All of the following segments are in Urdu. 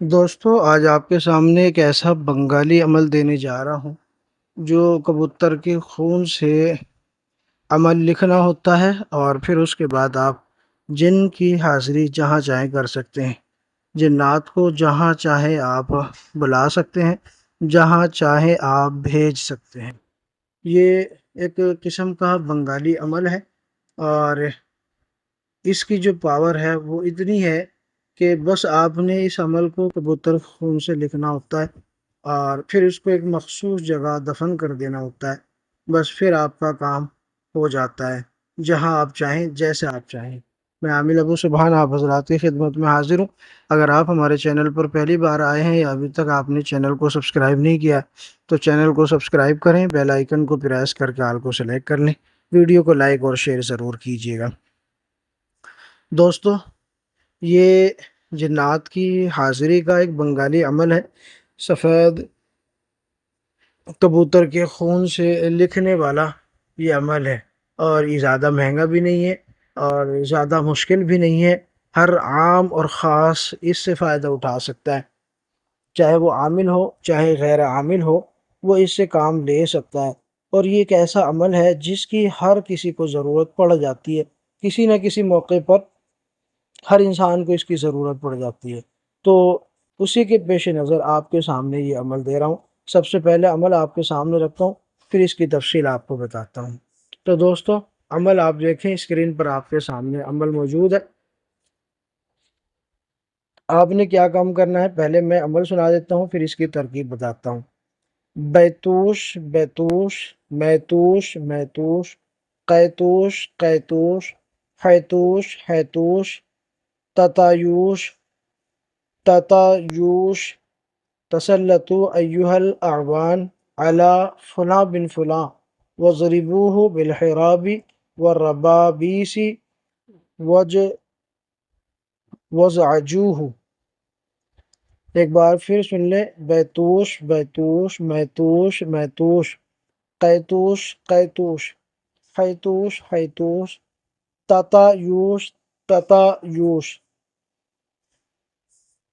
دوستو آج آپ کے سامنے ایک ایسا بنگالی عمل دینے جا رہا ہوں جو کبوتر کے خون سے عمل لکھنا ہوتا ہے، اور پھر اس کے بعد آپ جن کی حاضری جہاں چاہیں کر سکتے ہیں، جنات کو جہاں چاہیں آپ بلا سکتے ہیں، جہاں چاہیں آپ بھیج سکتے ہیں۔ یہ ایک قسم کا بنگالی عمل ہے، اور اس کی جو پاور ہے وہ اتنی ہے کہ بس آپ نے اس عمل کو کبوتر خون سے لکھنا ہوتا ہے، اور پھر اس کو ایک مخصوص جگہ دفن کر دینا ہوتا ہے۔ بس پھر آپ کا کام ہو جاتا ہے، جہاں آپ چاہیں جیسے آپ چاہیں۔ میں عامل ابو سبحان آپ حضرات کی خدمت میں حاضر ہوں۔ اگر آپ ہمارے چینل پر پہلی بار آئے ہیں یا ابھی تک آپ نے چینل کو سبسکرائب نہیں کیا تو چینل کو سبسکرائب کریں، بیل آئیکن کو پریس کر کے آل کو سلیکٹ کر لیں، ویڈیو کو لائک اور شیئر ضرور کیجیے گا۔ دوستو، یہ جنات کی حاضری کا ایک بنگالی عمل ہے۔ سفید کبوتر کے خون سے لکھنے والا یہ عمل ہے، اور یہ زیادہ مہنگا بھی نہیں ہے اور زیادہ مشکل بھی نہیں ہے۔ ہر عام اور خاص اس سے فائدہ اٹھا سکتا ہے، چاہے وہ عامل ہو چاہے غیر عامل ہو، وہ اس سے کام لے سکتا ہے۔ اور یہ ایک ایسا عمل ہے جس کی ہر کسی کو ضرورت پڑ جاتی ہے، کسی نہ کسی موقع پر ہر انسان کو اس کی ضرورت پڑ جاتی ہے۔ تو اسی کے پیش نظر آپ کے سامنے یہ عمل دے رہا ہوں۔ سب سے پہلے عمل آپ کے سامنے رکھتا ہوں، پھر اس کی تفصیل آپ کو بتاتا ہوں۔ تو دوستو، عمل آپ دیکھیں، اسکرین پر آپ کے سامنے عمل موجود ہے۔ آپ نے کیا کام کرنا ہے، پہلے میں عمل سنا دیتا ہوں پھر اس کی ترکیب بتاتا ہوں۔ بیتوش بیتوش، میتوش میتوش، قیتوش قیتوش، حیتوش حیتوش، تتایوش تتایوش، تسلطوا ایہا الاعوان علی فلاں بن فلاں وضربوہ بالحراب والربابیس وزعجوہ۔ ایک بار پھر سن لیں، بیتوش بیتوش، میتوش میتوش، قیتوش قیتوش، حیتوش حیتوش، تتایوش تتایوش،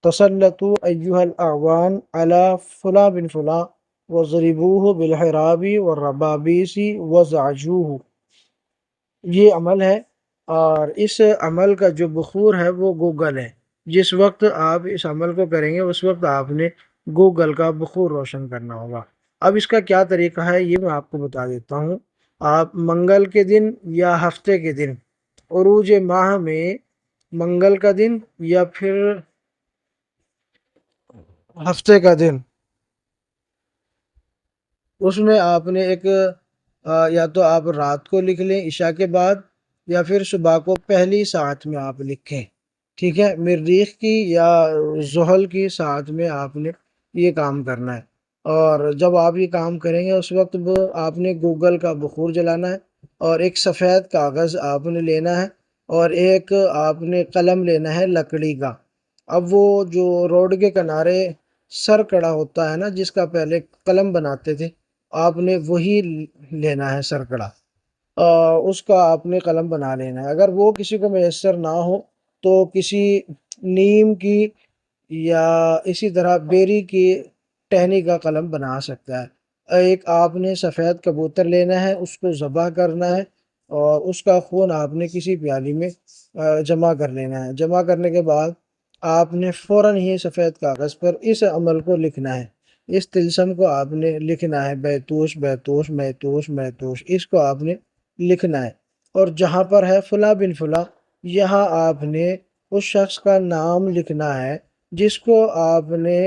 تسلطوا ایہا الاعوان علی فلاں بن فلاں وضربوہ بالحراب والربابیس وزعجوہ۔ یہ عمل ہے، اور اس عمل کا جو بخور ہے وہ گوگل ہے۔ جس وقت آپ اس عمل کو کریں گے اس وقت آپ نے گوگل کا بخور روشن کرنا ہوگا۔ اب اس کا کیا طریقہ ہے یہ میں آپ کو بتا دیتا ہوں۔ آپ منگل کے دن یا ہفتے کے دن، عروج ماہ میں منگل کا دن یا پھر ہفتے کا دن، اس میں آپ نے ایک یا تو آپ رات کو لکھ لیں عشاء کے بعد، یا پھر صبح کو پہلی ساعت میں آپ لکھیں، ٹھیک ہے؟ مریخ کی یا زحل کی ساعت میں آپ نے یہ کام کرنا ہے۔ اور جب آپ یہ کام کریں گے اس وقت آپ نے گوگل کا بخور جلانا ہے، اور ایک سفید کاغذ آپ نے لینا ہے، اور ایک آپ نے قلم لینا ہے لکڑی کا۔ اب وہ جو روڈ کے کنارے سر کڑا ہوتا ہے نا، جس کا پہلے قلم بناتے تھے، آپ نے وہی لینا ہے سرکڑا، اس کا آپ نے قلم بنا لینا ہے۔ اگر وہ کسی کو میسر نہ ہو تو کسی نیم کی یا اسی طرح بیری کی ٹہنی کا قلم بنا سکتا ہے۔ ایک آپ نے سفید کبوتر لینا ہے، اس کو ذبح کرنا ہے، اور اس کا خون آپ نے کسی پیالی میں جمع کر لینا ہے۔ جمع کرنے کے بعد آپ نے فوراً ہی سفید کاغذ پر اس عمل کو لکھنا ہے، اس طلسم کو آپ نے لکھنا ہے، بیتوش بیتوش میتوش میتوش، اس کو آپ نے لکھنا ہے۔ اور جہاں پر ہے فلاں بن فلاں، یہاں آپ نے اس شخص کا نام لکھنا ہے جس کو آپ نے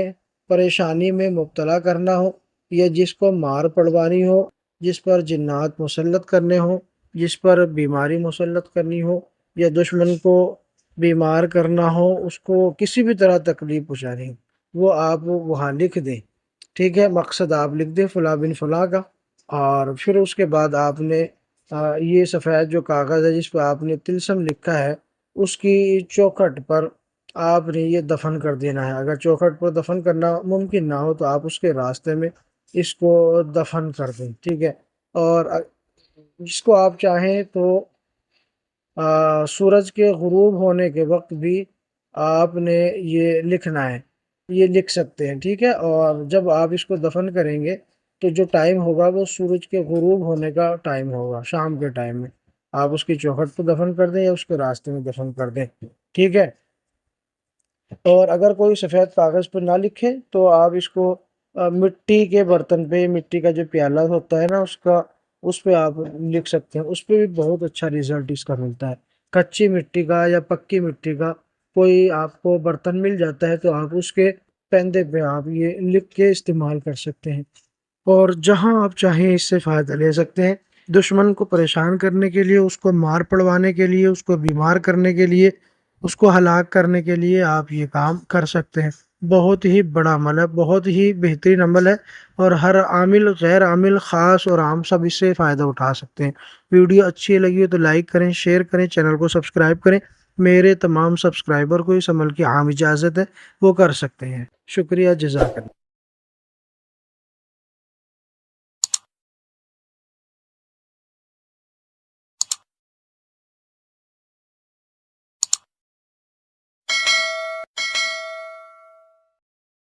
پریشانی میں مبتلا کرنا ہو، یا جس کو مار پڑوانی ہو، جس پر جنات مسلط کرنے ہوں، جس پر بیماری مسلط کرنی ہو، یا دشمن کو بیمار کرنا ہو، اس کو کسی بھی طرح تکلیف پہنچانی ہو، وہ آپ وہاں لکھ دیں، ٹھیک ہے؟ مقصد آپ لکھ دیں فلاں بن فلاں کا، اور پھر اس کے بعد آپ نے یہ سفید جو کاغذ ہے جس پہ آپ نے طلسم لکھا ہے، اس کی چوکھٹ پر آپ نے یہ دفن کر دینا ہے۔ اگر چوکھٹ پر دفن کرنا ممکن نہ ہو تو آپ اس کے راستے میں اس کو دفن کر دیں، ٹھیک ہے؟ اور جس کو آپ چاہیں تو سورج کے غروب ہونے کے وقت بھی آپ نے یہ لکھنا ہے، یہ لکھ سکتے ہیں، ٹھیک ہے۔ اور جب آپ اس کو دفن کریں گے تو جو ٹائم ہوگا وہ سورج کے غروب ہونے کا ٹائم ہوگا، شام کے ٹائم میں آپ اس کی چوکھٹ پہ دفن کر دیں یا اس کے راستے میں دفن کر دیں، ٹھیک ہے۔ اور اگر کوئی سفید کاغذ پر نہ لکھے تو آپ اس کو مٹی کے برتن پہ، مٹی کا جو پیالہ ہوتا ہے نا اس پہ آپ لکھ سکتے ہیں، اس پہ بھی بہت اچھا رزلٹ اس کا ملتا ہے۔ کچی مٹی کا یا پکی مٹی کا کوئی آپ کو برتن مل جاتا ہے تو آپ اس کے پیندے پہ آپ یہ لکھ کے استعمال کر سکتے ہیں، اور جہاں آپ چاہیں اس سے فائدہ لے سکتے ہیں۔ دشمن کو پریشان کرنے کے لیے، اس کو مار پڑوانے کے لیے، اس کو بیمار کرنے کے لیے، اس کو ہلاک کرنے کے لیے آپ یہ کام کر سکتے ہیں۔ بہت ہی بڑا عمل ہے، بہت ہی بہترین عمل ہے، اور ہر عامل، غیر عامل، خاص اور عام سب اس سے فائدہ اٹھا سکتے ہیں۔ ویڈیو اچھی لگی ہو تو لائک کریں، شیئر کریں، چینل کو سبسکرائب کریں۔ میرے تمام سبسکرائبر کو اس عمل کی عام اجازت ہے، وہ کر سکتے ہیں۔ شکریہ، جزاک اللہ۔